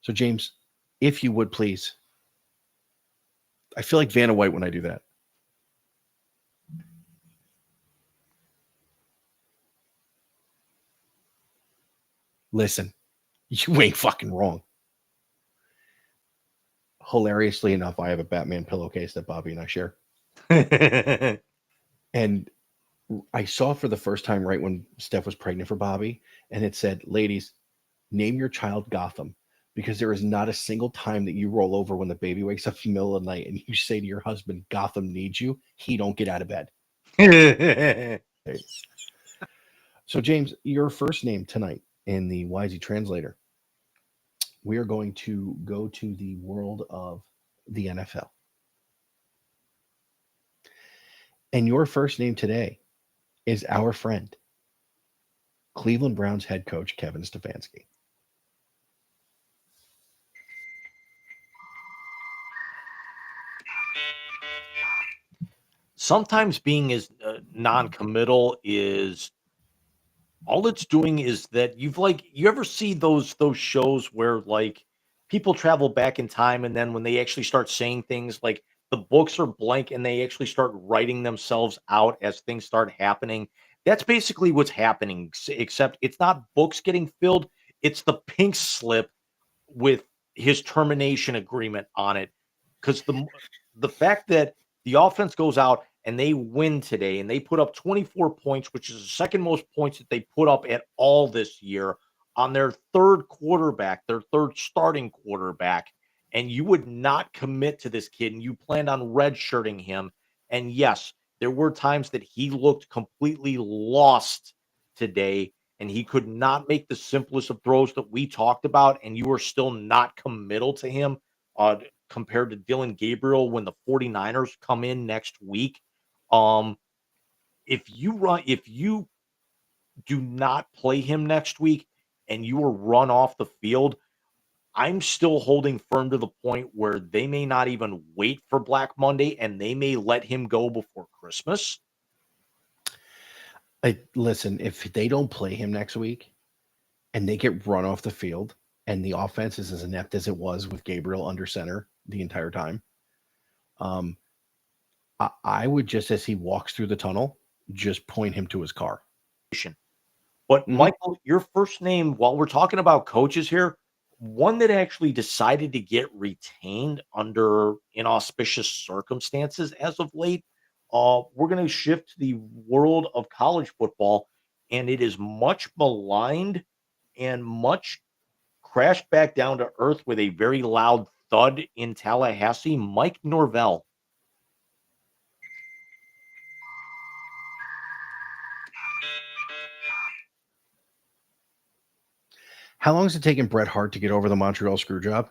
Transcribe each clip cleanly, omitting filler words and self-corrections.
So, James, if you would please, I feel like Vanna White when I do that. Listen, you ain't fucking wrong. Hilariously enough, I have a Batman pillowcase that Bobby and I share. And I saw for the first time right when Steph was pregnant for Bobby, and it said, ladies, name your child Gotham, because there is not a single time that you roll over when the baby wakes up in the middle of the night and you say to your husband, Gotham needs you, he don't get out of bed. So, James, your first name tonight in the Wisey Translator, we are going to go to the world of the NFL. And your first name today is our friend, Cleveland Browns head coach Kevin Stefanski. Sometimes being as non-committal is all it's doing is that you ever see those shows where like people travel back in time and then when they actually start saying things like the books are blank and they actually start writing themselves out as things start happening. That's basically what's happening, except it's not books getting filled, it's the pink slip with his termination agreement on it. Because the fact that the offense goes out and they win today and they put up 24 points, which is the second most points that they put up at all this year on their third quarterback, their third starting quarterback, and you would not commit to this kid and you planned on redshirting him. And yes, there were times that he looked completely lost today and he could not make the simplest of throws that we talked about, and you were still not committal to him compared to Dylan Gabriel when the 49ers come in next week. Um, if you do not play him next week and you are run off the field, I'm still holding firm to the point where they may not even wait for Black Monday and they may let him go before Christmas. Listen, if they don't play him next week and they get run off the field and the offense is as inept as it was with Gabriel under center the entire time, I would just, as he walks through the tunnel, just point him to his car. But Michael, your first name, while we're talking about coaches here, one that actually decided to get retained under inauspicious circumstances as of late, we're going to shift to the world of college football, and it is much maligned and much crashed back down to earth with a very loud thud in Tallahassee, Mike Norvell. How long has it taken Bret Hart to get over the Montreal screw job?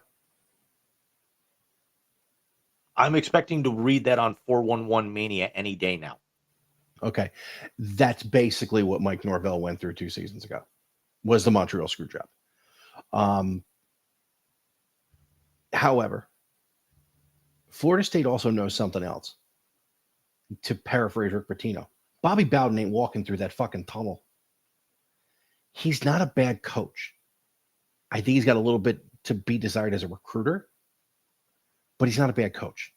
I'm expecting to read that on 411 Mania any day now. Okay. That's basically what Mike Norvell went through 2 seasons ago, was the Montreal screw job. However, Florida State also knows something else. To paraphrase Rick Pitino, Bobby Bowden ain't walking through that fucking tunnel. He's not a bad coach. I think he's got a little bit to be desired as a recruiter, but he's not a bad coach.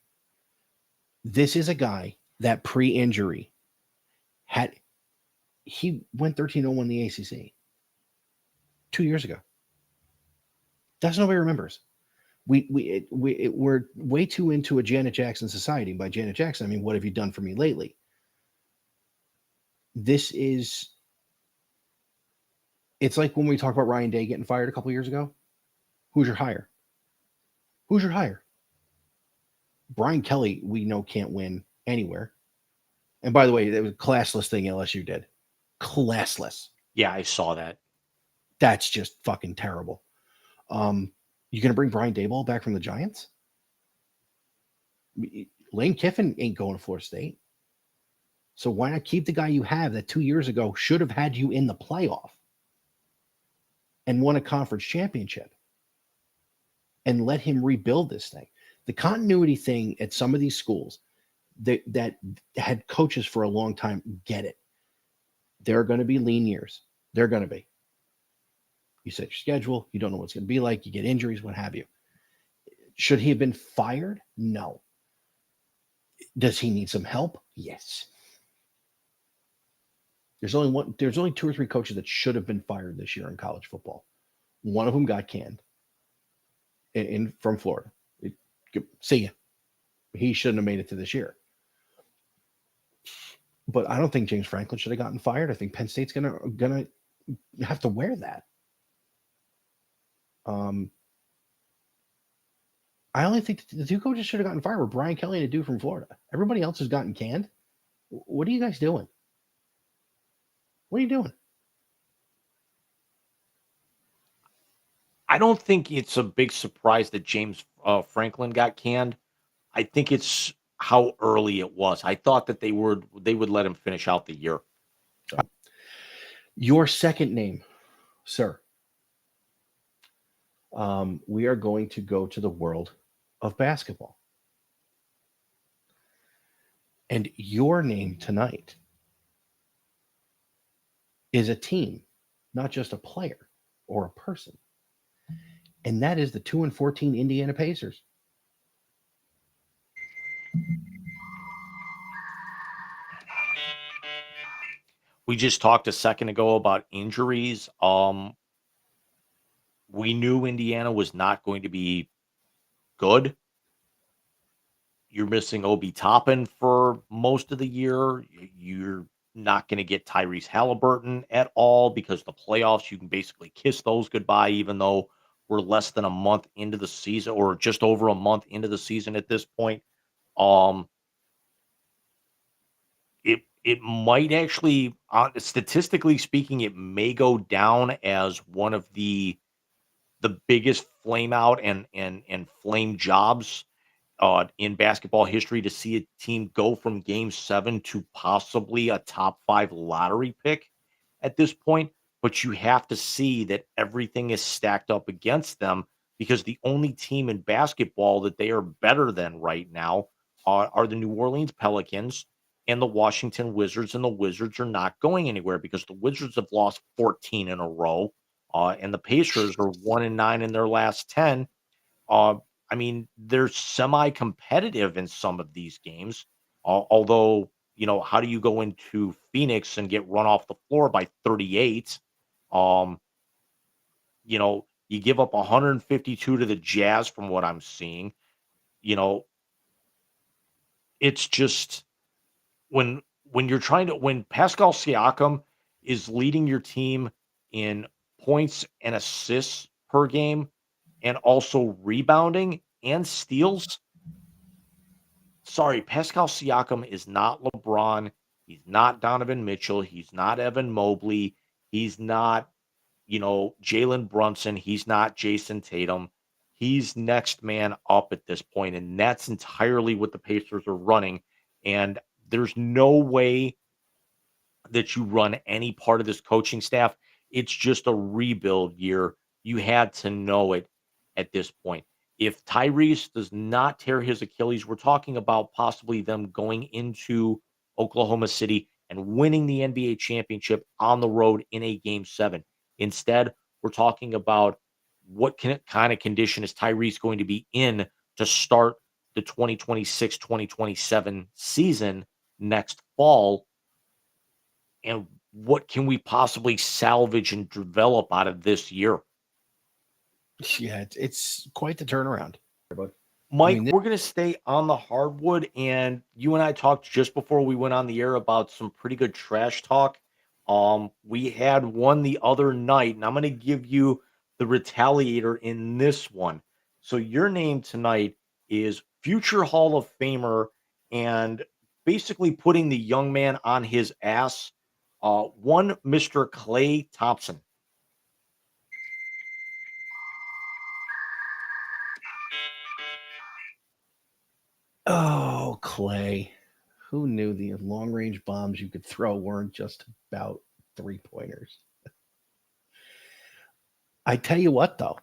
This is a guy that pre-injury he went 13-0 in the ACC 2 years ago. That's nobody remembers. We're way too into a Janet Jackson society. By Janet Jackson, I mean, what have you done for me lately? It's like when we talk about Ryan Day getting fired a couple years ago. Who's your hire? Brian Kelly, we know, can't win anywhere. And by the way, it was a classless thing LSU did. Classless. Yeah, I saw that. That's just fucking terrible. You going to bring Brian Daboll back from the Giants? Lane Kiffin ain't going to Florida State. So why not keep the guy you have that 2 years ago should have had you in the playoff and won a conference championship and let him rebuild this thing? The continuity thing at some of these schools that had coaches for a long time get it. There are going to be lean years. They're going to be. You set your schedule. You don't know what's going to be like. You get injuries, what have you. Should he have been fired? No. Does he need some help? Yes. There's only 2 or 3 coaches that should have been fired this year in college football. One of them got canned from Florida. See ya. He shouldn't have made it to this year. But I don't think James Franklin should have gotten fired. I think Penn State's gonna have to wear that. I only think the 2 coaches should have gotten fired were Brian Kelly and a dude from Florida. Everybody else has gotten canned. What are you guys doing? What are you doing? I don't think it's a big surprise that James Franklin got canned. I think it's how early it was. I thought that they would let him finish out the year. Your second name, sir. We are going to go to the world of basketball. And your name tonight is a team, not just a player or a person. And that is the 2-14 Indiana Pacers. We just talked a second ago about injuries. We knew Indiana was not going to be good. You're missing Obi Toppin for most of the year. You're not going to get Tyrese Halliburton at all because the playoffs, you can basically kiss those goodbye, even though we're less than a month into the season or just over a month into the season at this point. It might actually, statistically speaking, it may go down as one of the biggest flame out and flame jobs in basketball history to see a team go from game 7 to possibly a top 5 lottery pick at this point. But you have to see that everything is stacked up against them because the only team in basketball that they are better than right now are the New Orleans Pelicans and the Washington Wizards. And the Wizards are not going anywhere because the Wizards have lost 14 in a row. And the Pacers are 1-9 in their last 10. I mean, they're semi-competitive in some of these games. Although, how do you go into Phoenix and get run off the floor by 38? You give up 152 to the Jazz from what I'm seeing. It's just when you're when Pascal Siakam is leading your team in points and assists per game and also rebounding and steals. Sorry, Pascal Siakam is not LeBron. He's not Donovan Mitchell. He's not Evan Mobley. He's not, Jalen Brunson. He's not Jason Tatum. He's next man up at this point, and that's entirely what the Pacers are running. And there's no way that you run any part of this coaching staff. It's just a rebuild year. You had to know it at this point. If Tyrese does not tear his Achilles, we're talking about possibly them going into Oklahoma City and winning the NBA championship on the road in a game 7. Instead, we're talking about what kind of condition is Tyrese going to be in to start the 2026-2027 season next fall, and what can we possibly salvage and develop out of this year? Yeah, it's quite the turnaround. Mike, we're going to stay on the hardwood, and you and I talked just before we went on the air about some pretty good trash talk. We had one the other night, and I'm going to give you the retaliator in this one. So your name tonight is future Hall of Famer and basically putting the young man on his ass. One Mr. Klay Thompson. Oh, Klay. Who knew the long-range bombs you could throw weren't just about 3-pointers? I tell you what, though,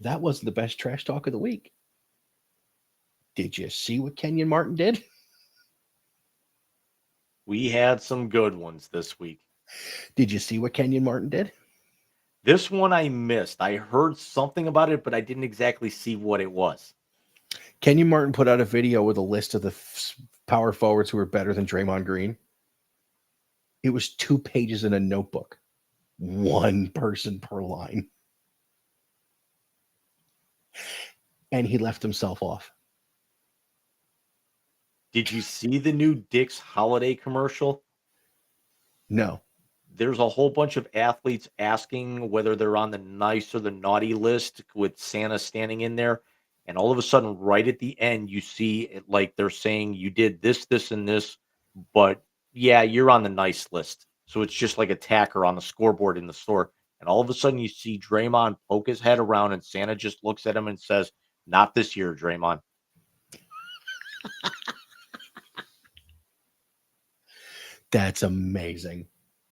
that wasn't the best trash talk of the week. Did you see what Kenyon Martin did? We had some good ones this week. Did you see what Kenyon Martin did? This one I missed. I heard something about it, but I didn't exactly see what it was. Kenyon Martin put out a video with a list of the power forwards who were better than Draymond Green. It was 2 pages in a notebook. One person per line. And he left himself off. Did you see the new Dick's holiday commercial? No. There's a whole bunch of athletes asking whether they're on the nice or the naughty list with Santa standing in there. And all of a sudden, right at the end, you see it like they're saying you did this, this, and this, but yeah, you're on the nice list. So it's just like a tacker on the scoreboard in the store. And all of a sudden, you see Draymond poke his head around, and Santa just looks at him and says, "Not this year, Draymond." That's amazing.